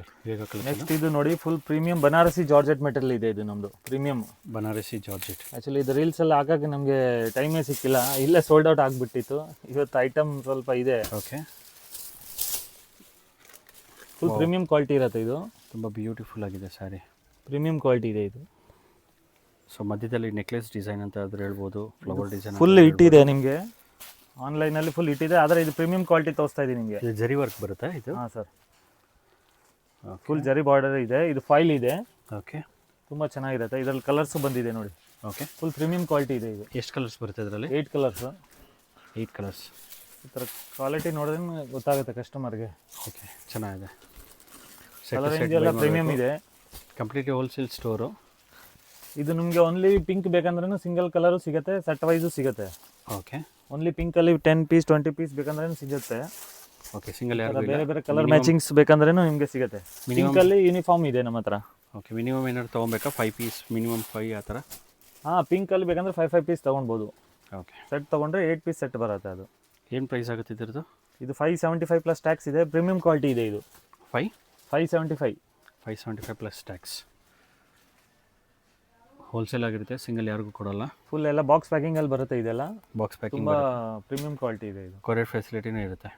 Colour ಬೇಗ colour. Next ಇದು ನೋಡಿ full premium Banarasi georgette material ಇದೆ. ಇದು ನಮ್ಮದು ಪ್ರೀಮಿಯಂ ಬನಾರಸಿ ಜಾರ್ಜೆಟ್. ಆ್ಯಕ್ಚುಲಿ ಇದು ರೀಲ್ಸ್ ಎಲ್ಲ ಹಾಕೋಕ್ಕೆ ನಮಗೆ ಟೈಮೇ ಸಿಕ್ಕಿಲ್ಲ, ಇಲ್ಲೇ ಸೋಲ್ಡ್ ಔಟ್ ಆಗಿಬಿಟ್ಟಿತ್ತು. ಇವತ್ತು ಐಟಮ್ ಸ್ವಲ್ಪ ಇದೆ. ಓಕೆ, ಫುಲ್ ಪ್ರೀಮಿಯಂ ಕ್ವಾಲಿಟಿ ಇರುತ್ತೆ ಇದು. ತುಂಬ ಬ್ಯೂಟಿಫುಲ್ ಆಗಿದೆ ಸ್ಯಾರಿ, ಪ್ರೀಮಿಯಂ ಕ್ವಾಲಿಟಿ ಇದೆ ಇದು. ಸೊ ಮಧ್ಯದಲ್ಲಿ ನೆಕ್ಲೆಸ್ ಡಿಸೈನ್ ಅಂತ ಆದ್ರೆ ಹೇಳ್ಬೋದು, ಫ್ಲವರ್ ಡಿಸೈನ್ ಫುಲ್ ಇಟ್ಟಿದೆ ನಿಮಗೆ ಆನ್ಲೈನಲ್ಲಿ, ಫುಲ್ ಇಟ್ಟಿದೆ. ಆದರೆ ಇದು ಪ್ರೀಮಿಯಂ ಕ್ವಾಲಿಟಿ ತೋರಿಸ್ತಾ ಇದೆ ನಿಮಗೆ. ಇದು ಜರಿ ವರ್ಕ್ ಬರುತ್ತೆ ಇದು. ಹಾಂ ಸರ್, ಫುಲ್ ಜರಿ ಬಾರ್ಡರ್ ಇದೆ. ಇದು ಫೈಲ್ ಇದೆ. ಓಕೆ, ತುಂಬ ಚೆನ್ನಾಗಿರುತ್ತೆ. ಇದರಲ್ಲಿ ಕಲರ್ಸು ಬಂದಿದೆ ನೋಡಿ. ಓಕೆ, ಫುಲ್ ಪ್ರೀಮಿಯಂ ಕ್ವಾಲಿಟಿ ಇದೆ ಇದು. ಎಷ್ಟು ಕಲರ್ಸ್ ಬರುತ್ತೆ ಇದರಲ್ಲಿ? 8 ಕಲರ್ಸು. 8 ಕಲರ್ಸ್. ಈ ಥರ ಕ್ವಾಲಿಟಿ ನೋಡಿದ್ರೆ ಗೊತ್ತಾಗುತ್ತೆ ಕಸ್ಟಮರ್ಗೆ. ಓಕೆ, ಚೆನ್ನಾಗಿದೆ. ಕಲರ್ ರೇಂಜ್ ಎಲ್ಲ ಪ್ರೀಮಿಯಂ ಇದೆ. Completely wholesale store. ಇದು ನಿಮಗೆ ಓನ್ಲಿ ಪಿಂಕ್ ಬೇಕಂದ್ರೂ ಸಿಂಗಲ್ ಕಲರು ಸಿಗುತ್ತೆ, ಸೆಟ್ ವೈಸು ಸಿಗುತ್ತೆ. ಓಕೆ, ಓನ್ಲಿ ಪಿಂಕಲ್ಲಿ 10 ಪೀಸ್ 20 ಪೀಸ್ ಬೇಕಂದ್ರೂ ಸಿಗುತ್ತೆ. ಓಕೆ, ಸಿಂಗಲ್ ಯಾರು ಬೇರೆ ಬೇರೆ ಕಲರ್ ಮ್ಯಾಚಿಂಗ್ಸ್ ಬೇಕಂದ್ರೂ ನಿಮಗೆ ಸಿಗುತ್ತೆ. ಪಿಂಕಲ್ಲಿ ಯೂನಿಫಾರ್ಮ್ ಇದೆ ನಮ್ಮ ಹತ್ರ. ಓಕೆ, ಮಿನಿಮಮ್ ಏನಾದ್ರು ತೊಗೊಬೇಕಾ? 5 ಪೀಸ್ ಮಿನಿಮಮ್ 5 ಆ ಥರ? ಹಾಂ, ಪಿಂಕಲ್ಲಿ ಬೇಕಂದ್ರೆ 5 ಪೀಸ್ ತೊಗೊಳ್ಬೋದು. ಓಕೆ, ಸೆಟ್ ತೊಗೊಂಡ್ರೆ 8 ಪೀಸ್ ಸೆಟ್ ಬರುತ್ತೆ. ಅದು ಏನು ಪ್ರೈಸ್ ಆಗುತ್ತೆ ಇದ್ರದ್ದು? ಇದು 575 ಪ್ಲಸ್ ಟ್ಯಾಕ್ಸ್ ಇದೆ. ಪ್ರೀಮಿಯಂ ಕ್ವಾಲಿಟಿ ಇದೆ ಇದು. 575 ಪ್ಲಸ್ ಟ್ಯಾಕ್ಸ್. ಹೋಲ್ಸೇಲ್ ಆಗಿರುತ್ತೆ, ಸಿಂಗಲ್ ಯಾರಿಗೂ ಕೊಡೋಲ್ಲ. ಫುಲ್ ಎಲ್ಲ ಬಾಕ್ಸ್ ಪ್ಯಾಕಿಂಗಲ್ಲಿ ಬರುತ್ತೆ ಇದೆಲ್ಲ. ಬಾಕ್ಸ್ ಪ್ಯಾಕಿಂಗ್, ತುಂಬ ಪ್ರೀಮಿಯಂ ಕ್ವಾಲಿಟಿ ಇದೆ ಇದು. ಕೊರಿಯರ್ ಫೆಸಿಲಿಟಿನೂ ಇರುತ್ತೆ.